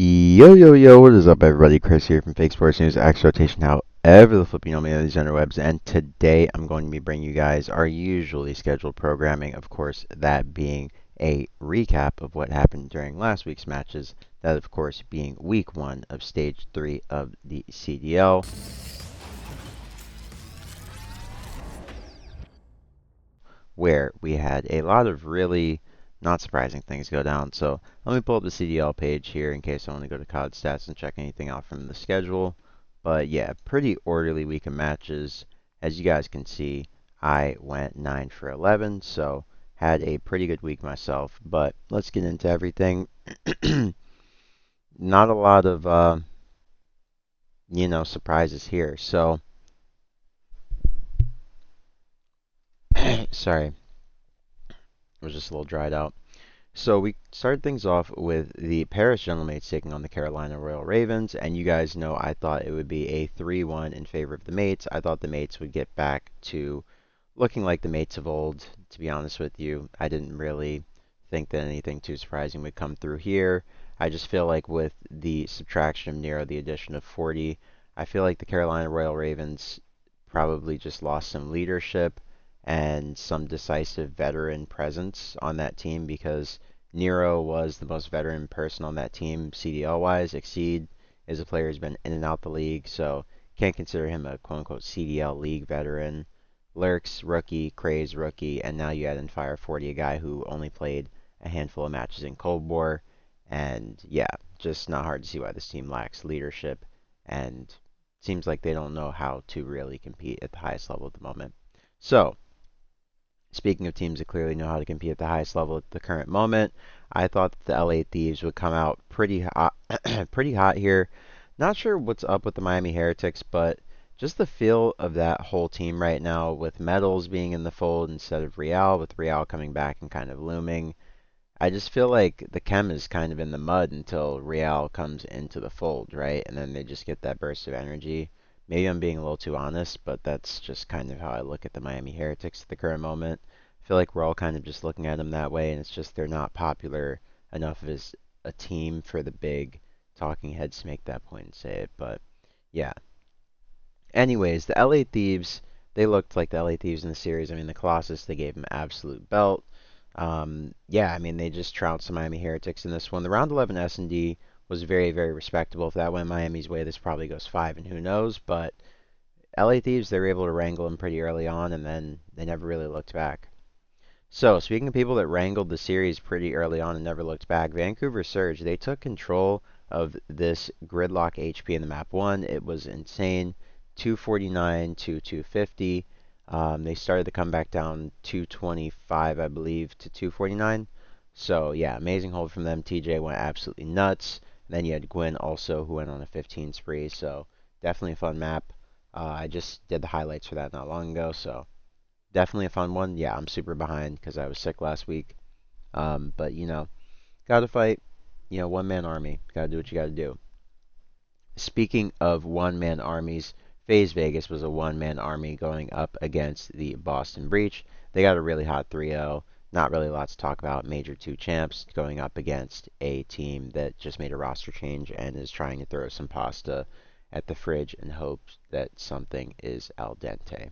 Yo, yo, yo, what is up, everybody? Chris here from Fake Sports News, X Rotation, however the flip you know me on these interwebs. And today I'm going to be bringing you guys our usually scheduled programming, of course, that being a recap of what happened during last week's matches. That, of course, being week 1 of stage 3 of the CDL, where we had a lot of really not surprising things go down. So let me pull up the CDL page here in case I want to go to COD stats and check anything out from the schedule. But yeah, pretty orderly week of matches. As you guys can see, I went 9 for 11, so had a pretty good week myself. But let's get into everything. Not a lot of, surprises here. So, sorry, I was just a little dried out. So we started things off with the Paris Gentlemates taking on the Carolina Royal Ravens, and you guys know I thought it would be a 3-1 in favor of the Mates. I thought the Mates would get back to looking like the Mates of old, to be honest with you. I didn't really think that anything too surprising would come through here. I just feel like with the subtraction of Nero, the addition of 40, I feel like the Carolina Royal Ravens probably just lost some leadership and some decisive veteran presence on that team because Nero was the most veteran person on that team, CDL wise. Exceed is a player who's been in and out the league, so can't consider him a quote unquote CDL league veteran. Lurks, rookie, Craze, rookie, and now you add in Fire 40, a guy who only played a handful of matches in Cold War. And yeah, just not hard to see why this team lacks leadership and seems like they don't know how to really compete at the highest level at the moment. So, speaking of teams that clearly know how to compete at the highest level at the current moment, I thought that the LA Thieves would come out pretty hot, pretty hot here. Not sure what's up with the Miami Heretics, but just the feel of that whole team right now, with Metals being in the fold instead of Real, with Real coming back and kind of looming. I just feel like the chem is kind of in the mud until Real comes into the fold, right? And then they just get that burst of energy. Maybe I'm being a little too honest, but that's just kind of how I look at the Miami Heretics at the current moment. I feel like we're all kind of just looking at them that way, and it's just they're not popular enough as a team for the big talking heads to make that point and say it. But yeah. Anyways, the LA Thieves, they looked like the LA Thieves in the series. I mean, the Colossus, they gave them absolute belt. Yeah, I mean, they just trounced the Miami Heretics in this one. The round 11 S&D was very, very respectable. If that went Miami's way, this probably goes 5, and who knows. But LA Thieves, they were able to wrangle them pretty early on, and then they never really looked back. So, speaking of people that wrangled the series pretty early on and never looked back, Vancouver Surge, they took control of this gridlock HP in the map 1. It was insane. 249 to 250. They started the comeback down 225, I believe, to 249. So, yeah, amazing hold from them. TJ went absolutely nuts. Then you had Gwyn also, who went on a 15 spree. So, definitely a fun map. I just did the highlights for that not long ago. So, definitely a fun one. Yeah, I'm super behind because I was sick last week. But, gotta fight. One-man army. Gotta do what you gotta do. Speaking of one-man armies, FaZe Vegas was a one-man army going up against the Boston Breach. They got a really hot 3-0. Not really a lot to talk about. Major 2 champs going up against a team that just made a roster change and is trying to throw some pasta at the fridge and hopes that something is al dente.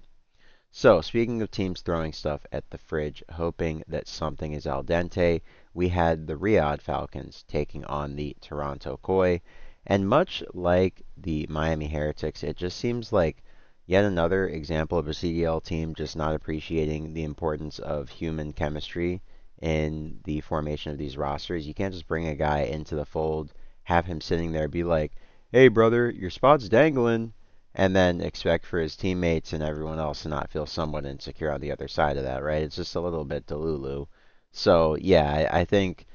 So, speaking of teams throwing stuff at the fridge, hoping that something is al dente, we had the Riyadh Falcons taking on the Toronto Koi. And much like the Miami Heretics, it just seems like yet another example of a CDL team just not appreciating the importance of human chemistry in the formation of these rosters. You can't just bring a guy into the fold, have him sitting there, be like, hey, brother, your spot's dangling, and then expect for his teammates and everyone else to not feel somewhat insecure on the other side of that, right? It's just a little bit delulu. So, yeah, I think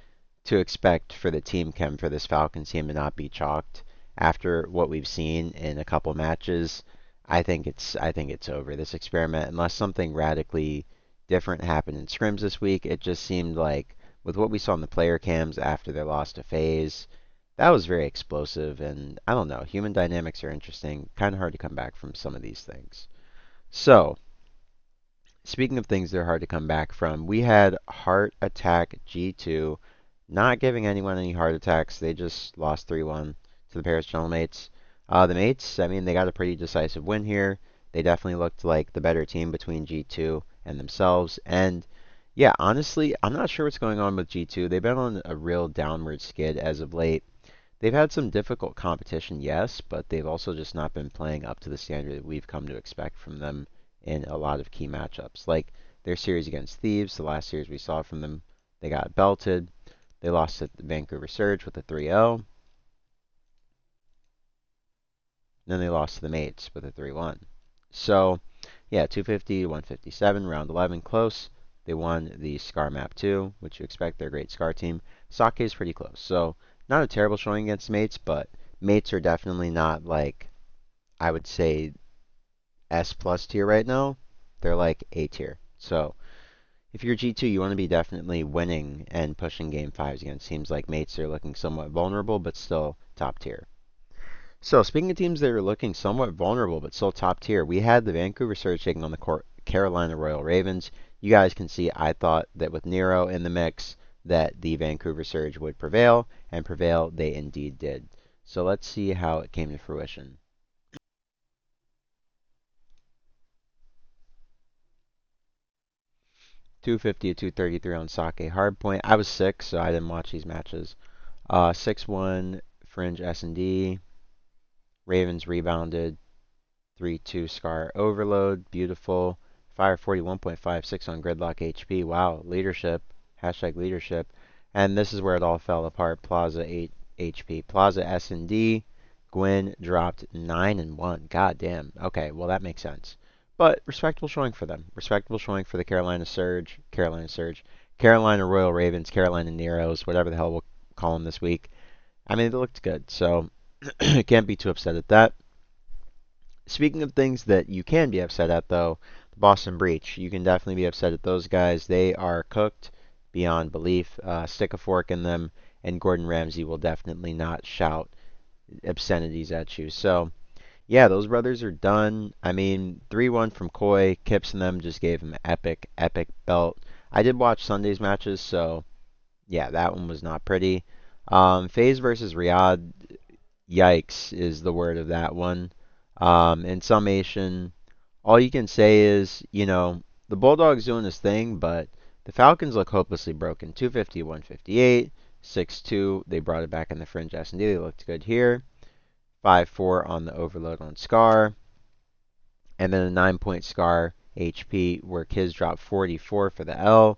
to expect for the team chem for this Falcons team to not be chalked after what we've seen in a couple matches, I think it's over. This experiment, unless something radically different happened in scrims this week, it just seemed like with what we saw in the player cams after their loss to Faze, that was very explosive, and I don't know. Human dynamics are interesting. Kind of hard to come back from some of these things. So, speaking of things that are hard to come back from, we had Heart Attack G2 not giving anyone any heart attacks. They just lost 3-1 to the Paris General Mates. The Mates, I mean, they got a pretty decisive win here. They definitely looked like the better team between G2 and themselves. And yeah, honestly, I'm not sure what's going on with G2. They've been on a real downward skid as of late. They've had some difficult competition, yes, but they've also just not been playing up to the standard that we've come to expect from them in a lot of key matchups. Like their series against Thieves, the last series we saw from them, they got belted. They lost to the Vancouver Surge with a 3-0. Then they lost to the Mates with a 3-1. So, yeah, 250 to 157, round 11, close. They won the Scar map too, which you expect. They're a great Scar team. Sake is pretty close. So, not a terrible showing against Mates, but Mates are definitely not like, I would say, S plus tier right now. They're like A tier. So, if you're G2, you want to be definitely winning and pushing game fives against teams like Mates. They're looking somewhat vulnerable, but still top tier. So, speaking of teams that are looking somewhat vulnerable but still top tier, we had the Vancouver Surge taking on the Carolina Royal Ravens. You guys can see I thought that with Nero in the mix, that the Vancouver Surge would prevail, and prevail they indeed did. So let's see how it came to fruition. 250 to 233 on Sake Hardpoint. I was sick, so I didn't watch these matches. 6-1 Fringe S&D. Ravens rebounded. 3-2 Scar Overload. Beautiful. Fire 41.56 on Gridlock HP. Wow. Leadership. Hashtag leadership. And this is where it all fell apart. Plaza 8 HP. Plaza S&D. Gwyn dropped 9 and 1. God damn. Okay, well that makes sense. But respectable showing for them. Respectable showing for the Carolina Royal Ravens, Carolina Neros, whatever the hell we'll call them this week. I mean, it looked good, so can't be too upset at that. Speaking of things that you can be upset at, though, the Boston Breach. You can definitely be upset at those guys. They are cooked beyond belief. Stick a fork in them, and Gordon Ramsay will definitely not shout obscenities at you. So, yeah, those brothers are done. I mean, 3-1 from Koi. Kips and them just gave him an epic, epic belt. I did watch Sunday's matches, so yeah, that one was not pretty. Faze versus Riyadh, yikes is the word of that one. In summation, all you can say is, the Bulldogs doing his thing, but the Falcons look hopelessly broken. 250, 158, 6-2. They brought it back in the Fringe S&D. They looked good here. 5-4 on the Overload on Scar. And then a 9-point Scar HP where Kiz dropped 44 for the L.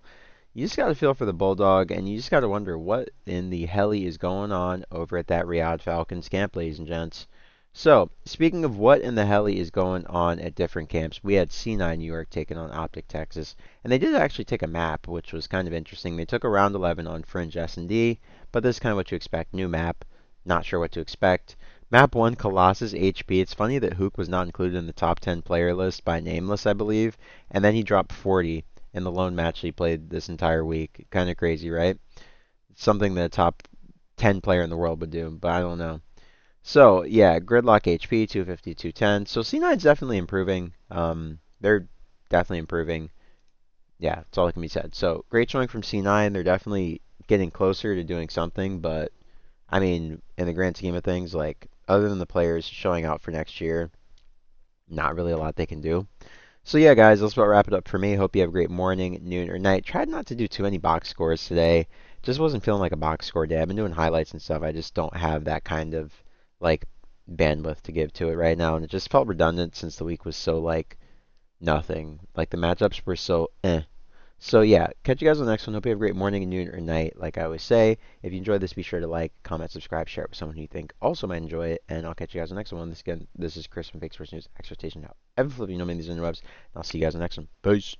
You just got to feel for the Bulldog, and you just got to wonder what in the heli is going on over at that Riyadh Falcons camp, ladies and gents. So, speaking of what in the heli is going on at different camps, we had C9 New York taking on Optic Texas, and they did actually take a map, which was kind of interesting. They took a round 11 on Fringe S&D, but this is kind of what you expect. New map, not sure what to expect. Map 1, Colossus HP. It's funny that Hook was not included in the top 10 player list by Nameless, I believe, and then he dropped 40 in the lone match he played this entire week. Kind of crazy, right? Something that a top 10 player in the world would do, but I don't know. So, yeah, Gridlock HP, 250, 210. So C9's definitely improving. They're definitely improving. Yeah, that's all that can be said. So, great showing from C9. They're definitely getting closer to doing something, but, I mean, in the grand scheme of things, like, other than the players showing out for next year, not really a lot they can do. So yeah, guys, that's about wrap it up for me. Hope you have a great morning, noon, or night. Tried not to do too many box scores today. Just wasn't feeling like a box score day. I've been doing highlights and stuff. I just don't have that kind of like bandwidth to give to it right now, and it just felt redundant since the week was so like nothing. Like the matchups were so eh. So yeah, catch you guys on the next one. Hope you have a great morning, noon, or night. Like I always say, if you enjoyed this, be sure to like, comment, subscribe, share it with someone who you think also might enjoy it. And I'll catch you guys on the next one. This is Chris from Fake Sports News. Expectation out. Ever flip, you know me, these interwebs. And I'll see you guys on the next one. Peace.